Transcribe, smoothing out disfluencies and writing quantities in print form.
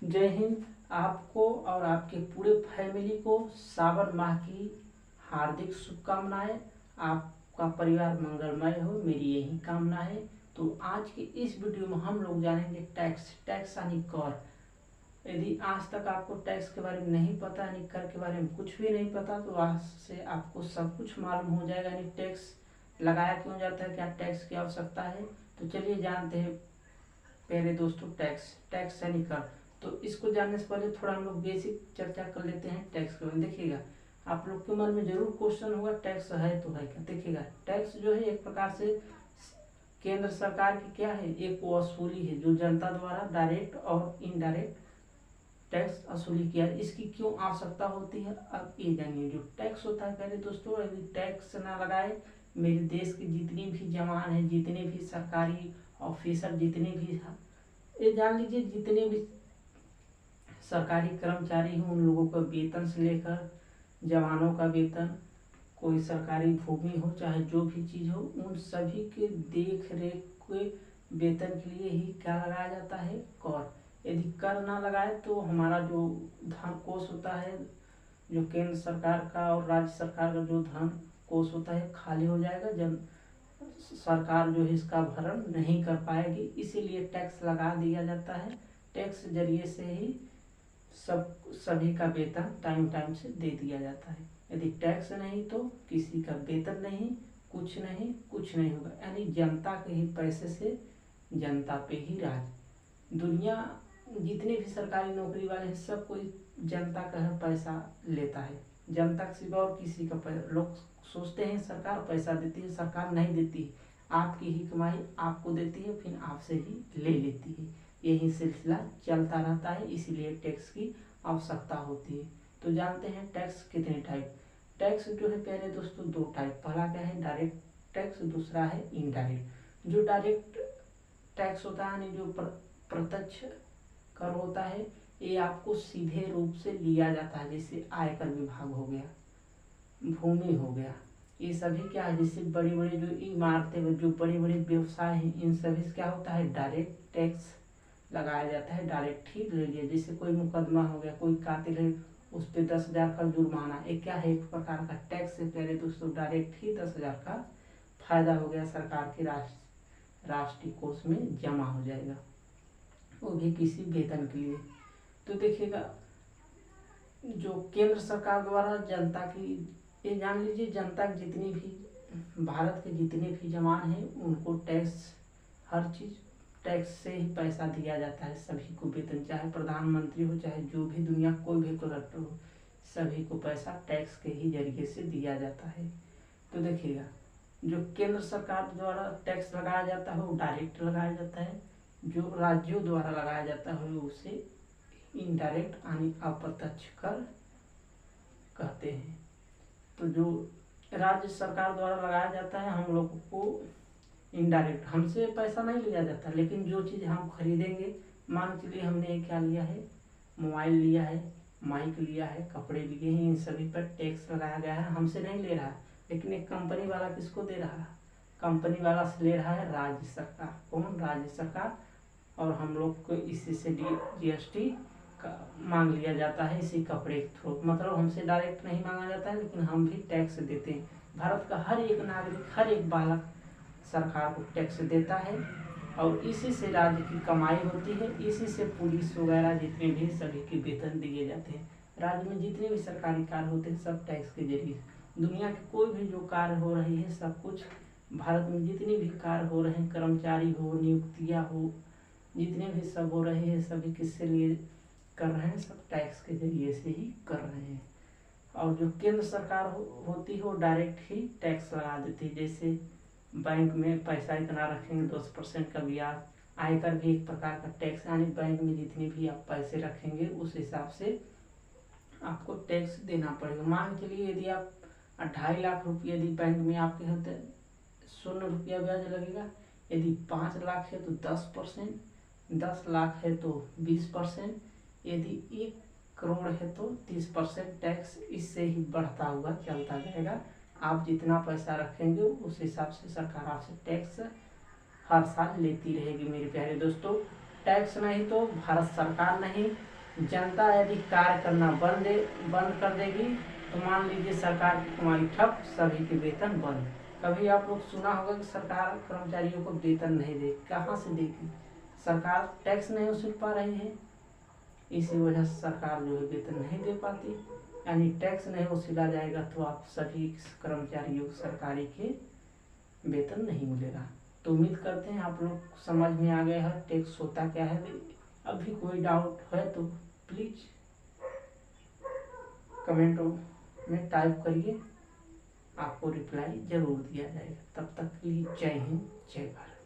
जय हिंद। आपको और आपके पूरे फैमिली को सावन माह की हार्दिक शुभकामनाएं। आपका परिवार मंगलमय हो, मेरी यही कामना है। तो आज के इस वीडियो में हम लोग जानेंगे टैक्स यानी कर। यदि आज तक आपको टैक्स के बारे में नहीं पता यानी कर के बारे में कुछ भी नहीं पता, तो आज से आपको सब कुछ मालूम हो जाएगा। यानी टैक्स लगाया क्यों जाता है, क्या टैक्स की आवश्यकता है। तो चलिए जानते हैं पहले दोस्तों टैक्स यानी कर। तो इसको जानने से पहले थोड़ा हम लोग बेसिक चर्चा कर लेते हैं टैक्स के बारे में। देखिएगा, आप लोग के मन में जरूर क्वेश्चन होगा टैक्स है तो है क्या। देखिएगा, टैक्स जो है एक प्रकार से केंद्र सरकार की क्या है, एक वसूली है जो जनता द्वारा डायरेक्ट और इनडायरेक्ट टैक्स वसूली किया। इसकी क्यों आवश्यकता होती है, अब ये जानिए। जो टैक्स होता है, पहले दोस्तों यदि टैक्स ना लगाए, मेरे देश के जितने भी जवान हैं, जितने भी सरकारी ऑफिसर, जितने भी, ये जान लीजिए जितने भी सरकारी कर्मचारी हैं, उन लोगों का वेतन से लेकर जवानों का वेतन, कोई सरकारी भूमि हो, चाहे जो भी चीज़ हो, उन सभी के देख रेख के वेतन के लिए ही क्या लगाया जाता है, कर। यदि कर ना लगाए तो हमारा जो धन कोष होता है, जो केंद्र सरकार का और राज्य सरकार का जो धन कोष होता है, खाली हो जाएगा। सरकार जो है इसका भरण नहीं कर पाएगी, इसीलिए टैक्स लगा दिया जाता है। टैक्स जरिए से ही सभी का वेतन टाइम टाइम से दे दिया जाता है। यदि टैक्स नहीं तो किसी का वेतन नहीं, कुछ नहीं होगा। यानी जनता के ही पैसे से जनता पे ही राज। दुनिया जितने भी सरकारी नौकरी वाले हैं, सब कोई जनता का पैसा लेता है। जनता के सिवा और किसी का पैसा, लोग सोचते हैं सरकार पैसा देती है, सरकार नहीं देती है। आपकी ही कमाई आपको देती है, फिर आपसे ही ले लेती है। यही सिलसिला चलता रहता है, इसीलिए टैक्स की आवश्यकता होती है। तो जानते हैं टैक्स कितने टाइप। टैक्स जो है पहले दोस्तों दो टाइप। पहला क्या है, डायरेक्ट टैक्स, दूसरा है इनडायरेक्ट। जो डायरेक्ट टैक्स होता है यानी जो प्रत्यक्ष कर होता है, ये आपको सीधे रूप से लिया जाता है। जैसे आयकर विभाग हो गया, भूमि हो गया, ये सभी क्या है, जैसे बड़ी बड़ी जो इमारतें, जो बड़े बड़े व्यवसाय हैं, इन सभी से क्या होता है, डायरेक्ट टैक्स लगाया जाता है। डायरेक्ट ही ले लिया। जैसे कोई मुकदमा हो गया, कोई कातिल है, उस पर 10,000 का जुर्माना, एक क्या है, एक प्रकार का टैक्स है। पहले दोस्तों डायरेक्ट ही 10,000 का फायदा हो गया, सरकार के राष्ट्रीय कोष में जमा हो जाएगा, वो भी किसी वेतन के लिए। तो देखिएगा, जो केंद्र सरकार द्वारा जनता की, ये जान लीजिए जनता की जितनी भी, भारत के जितने भी जवान हैं, उनको टैक्स, हर चीज़ टैक्स से ही पैसा दिया जाता है। सभी को वेतन, चाहे प्रधानमंत्री हो, चाहे जो भी दुनिया कोई भी कलेक्टर हो, सभी को पैसा टैक्स के ही जरिए से दिया जाता है। तो देखिएगा, जो केंद्र सरकार द्वारा टैक्स लगाया जाता है वो डायरेक्ट लगाया जाता है। जो राज्यों द्वारा लगाया जाता है उसे इनडायरेक्ट यानी अप्रत्यक्ष कर कहते हैं। तो जो राज्य सरकार द्वारा लगाया जाता है, हम लोगों को इनडायरेक्ट, हमसे पैसा नहीं लिया जाता, लेकिन जो चीज़ हम खरीदेंगे, मान के लिए हमने क्या लिया है, मोबाइल लिया है, माइक लिया है, कपड़े लिए हैं, इन सभी पर टैक्स लगाया गया है। हमसे नहीं ले रहा, लेकिन एक कंपनी वाला किसको दे रहा है, कंपनी वाला से ले रहा है राज्य सरकार। कौन, राज्य सरकार। और हम लोग को इसी से GST मांग लिया जाता है, इसी कपड़े के थ्रू। मतलब हमसे डायरेक्ट नहीं मांगा जाता है, लेकिन हम भी टैक्स देते हैं। भारत का हर एक नागरिक, हर एक बालक सरकार को टैक्स देता है, और इसी से राज्य की कमाई होती है, इसी से पुलिस वगैरह जितने भी सभी के वेतन दिए जाते हैं। राज्य में जितने भी सरकारी कार्य होते हैं, सब टैक्स के जरिए। दुनिया के कोई भी जो कार्य हो रही है, सब कुछ भारत में जितने भी कार्य हो रहे हैं, कर्मचारी हो, नियुक्तियाँ हो, जितने भी सब हो रहे हैं, सभी किससे लिए कर रहे हैं, सब टैक्स के जरिए से ही कर रहे हैं। और जो केंद्र सरकार होती है वो डायरेक्ट ही टैक्स लगा देती है। जैसे बैंक में पैसा इतना रखेंगे 10% का ब्याज। आयकर भी एक प्रकार का टैक्स, यानी बैंक में जितने भी आप पैसे रखेंगे उस हिसाब से आपको टैक्स देना पड़ेगा। मान के चलिए यदि आप 2.5 लाख रुपये यदि बैंक में आपके होते, 0 रुपया ब्याज लगेगा। यदि 5 लाख है तो 10%, 10 लाख है तो 20%, यदि 1 करोड़ है तो 30% टैक्स इससे ही बढ़ता हुआ चलता जाएगा। आप जितना पैसा रखेंगे उस हिसाब से सरकार आपसे टैक्स हर साल लेती रहेगी। मेरे प्यारे दोस्तों, टैक्स नहीं तो भारत सरकार नहीं, जनता यदि कार्य करना बंद कर देगी तो मान लीजिए सरकार की कमाई ठप, सभी के वेतन बंद। कभी आप लोग सुना होगा कि सरकार कर्मचारियों को वेतन नहीं दे, कहाँ से देगी? सरकार टैक्स नहीं वसूल पा रही है, इसी वजह से सरकार जो है वेतन नहीं दे पाती। यानी टैक्स नहीं वसूला जाएगा तो आप सभी कर्मचारियों सरकारी के वेतन नहीं मिलेगा। तो उम्मीद करते हैं आप लोग समझ में आ गया है टैक्स होता क्या है। अभी कोई डाउट है तो प्लीज कमेंट में टाइप करिए, आपको रिप्लाई जरूर दिया जाएगा। तब तक के लिए जय हिंद, जय भारत।